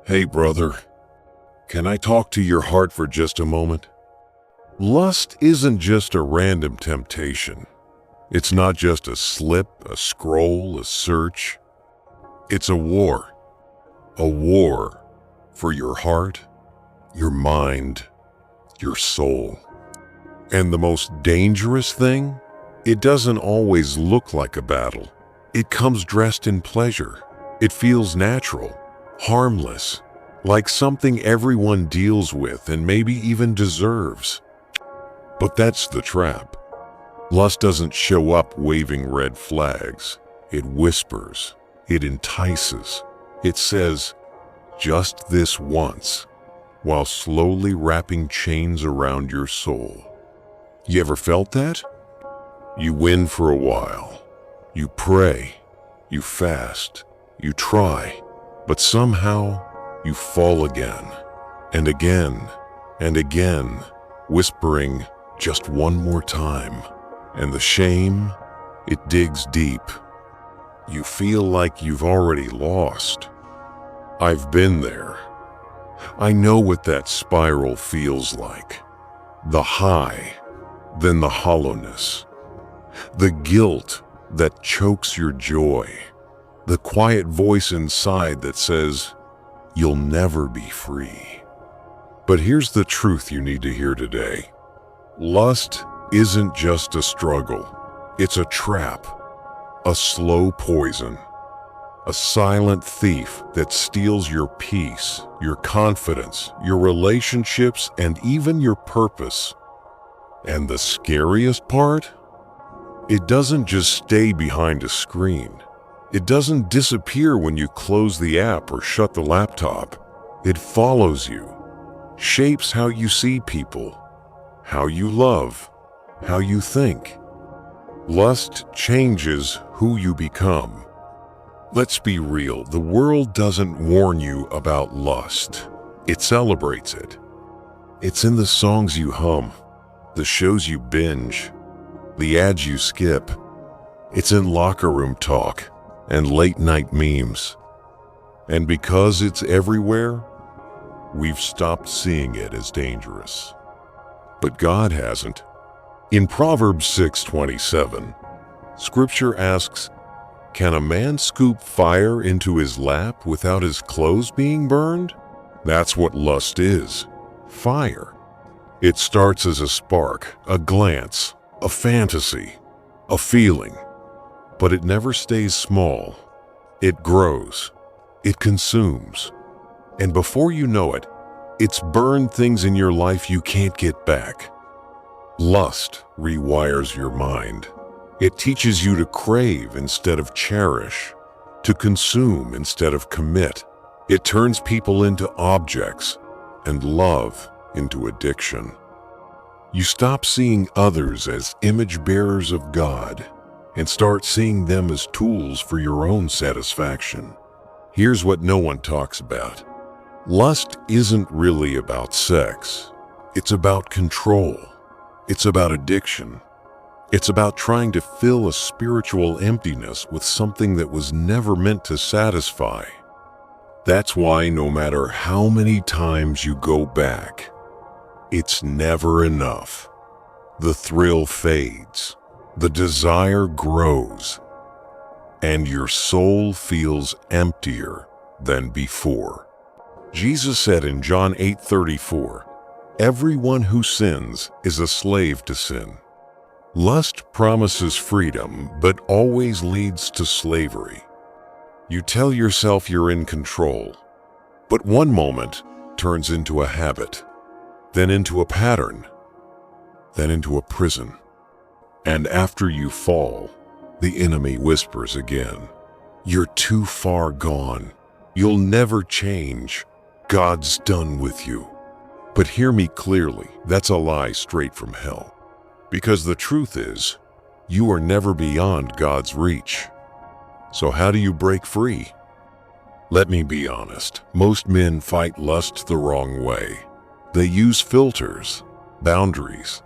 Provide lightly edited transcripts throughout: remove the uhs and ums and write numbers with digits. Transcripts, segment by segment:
Hey brother, can I talk to your heart for just a moment? Lust isn't just a random temptation. It's not just a slip, a scroll, a search. It's a war. A war for your heart, your mind, your soul. And the most dangerous thing? It doesn't always look like a battle. It comes dressed in pleasure. It feels natural, harmless, like something everyone deals with and maybe even deserves. But that's the trap. Lust doesn't show up waving red flags. It whispers. It entices. It says, just this once, while slowly wrapping chains around your soul. You ever felt that? You win for a while. You pray. You fast. You try. But somehow, you fall again, and again, and again, whispering just one more time. And the shame, it digs deep. You feel like you've already lost. I've been there. I know what that spiral feels like. The high, then the hollowness. The guilt that chokes your joy. The quiet voice inside that says, you'll never be free. But here's the truth you need to hear today. Lust isn't just a struggle. It's a trap, a slow poison, a silent thief that steals your peace, your confidence, your relationships, and even your purpose. And the scariest part? It doesn't just stay behind a screen. It doesn't disappear when you close the app or shut the laptop. It follows you, shapes how you see people, how you love, how you think. Lust changes who you become. Let's be real, the world doesn't warn you about lust. It celebrates it. It's in the songs you hum, the shows you binge, the ads you skip. It's in locker room talk and late-night memes. And because it's everywhere, we've stopped seeing it as dangerous. But God hasn't. In Proverbs 6:27, Scripture asks, can a man scoop fire into his lap without his clothes being burned? That's what lust is, fire. It starts as a spark, a glance, a fantasy, a feeling. But it never stays small. It grows. It consumes. And before you know it, it's burned things in your life you can't get back. Lust rewires your mind. It teaches you to crave instead of cherish, to consume instead of commit. It turns people into objects and love into addiction. You stop seeing others as image bearers of God and start seeing them as tools for your own satisfaction. Here's what no one talks about. Lust isn't really about sex. It's about control. It's about addiction. It's about trying to fill a spiritual emptiness with something that was never meant to satisfy. That's why no matter how many times you go back, it's never enough. The thrill fades. The desire grows, and your soul feels emptier than before. Jesus said in John 8:34, everyone who sins is a slave to sin. Lust promises freedom, but always leads to slavery. You tell yourself you're in control, but one moment turns into a habit, then into a pattern, then into a prison. And after you fall, the enemy whispers again, you're too far gone. You'll never change. God's done with you. But hear me clearly, that's a lie straight from hell. Because the truth is, you are never beyond God's reach. So how do you break free? Let me be honest, most men fight lust the wrong way. They use filters, boundaries,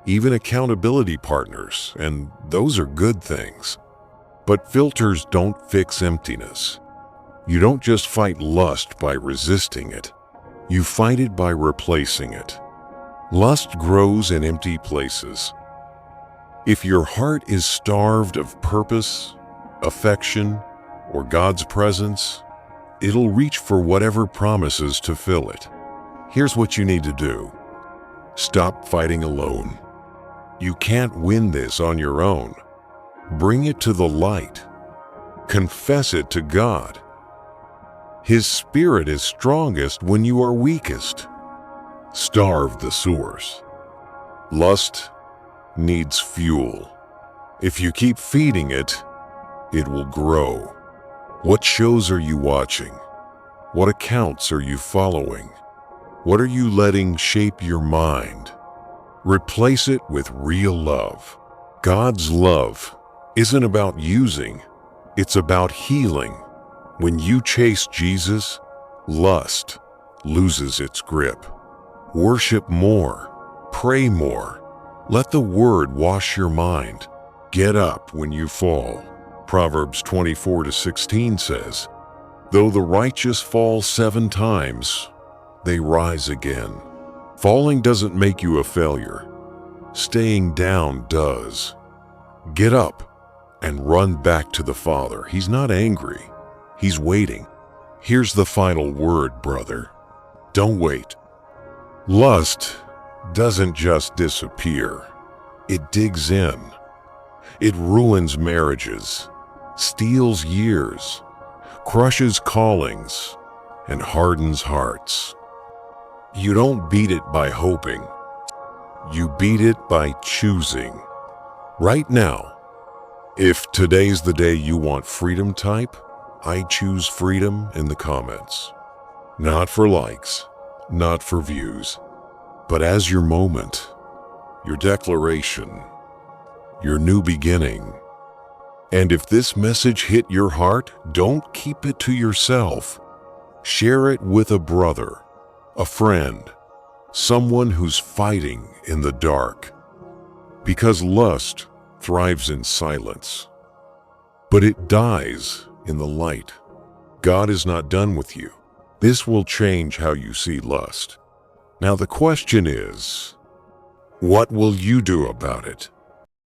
even accountability partners, and those are good things. But filters don't fix emptiness. You don't just fight lust by resisting it. You fight it by replacing it. Lust grows in empty places. If your heart is starved of purpose, affection, or God's presence, it'll reach for whatever promises to fill it. Here's what you need to do. Stop fighting alone. You can't win this on your own. Bring it to the light. Confess it to God. His Spirit is strongest when you are weakest. Starve the source. Lust needs fuel. If you keep feeding it, it will grow. What shows are you watching? What accounts are you following? What are you letting shape your mind? Replace it with real love. God's love isn't about using, it's about healing. When you chase Jesus, lust loses its grip. Worship more, pray more. Let the Word wash your mind. Get up when you fall. Proverbs 24:16 says, "Though the righteous fall 7 times, they rise again." Falling doesn't make you a failure. Staying down does. Get up and run back to the Father. He's not angry. He's waiting. Here's the final word, brother. Don't wait. Lust doesn't just disappear. It digs in. It ruins marriages, steals years, crushes callings, and hardens hearts. You don't beat it by hoping. You beat it by choosing. Right now, if today's the day you want freedom, type "I choose freedom" in the comments. Not for likes, not for views, but as your moment, your declaration, your new beginning. And if this message hit your heart, don't keep it to yourself. Share it with a brother, a friend, someone who's fighting in the dark. Because lust thrives in silence, but it dies in the light. God is not done with you. This will change how you see lust. Now the question is, what will you do about it?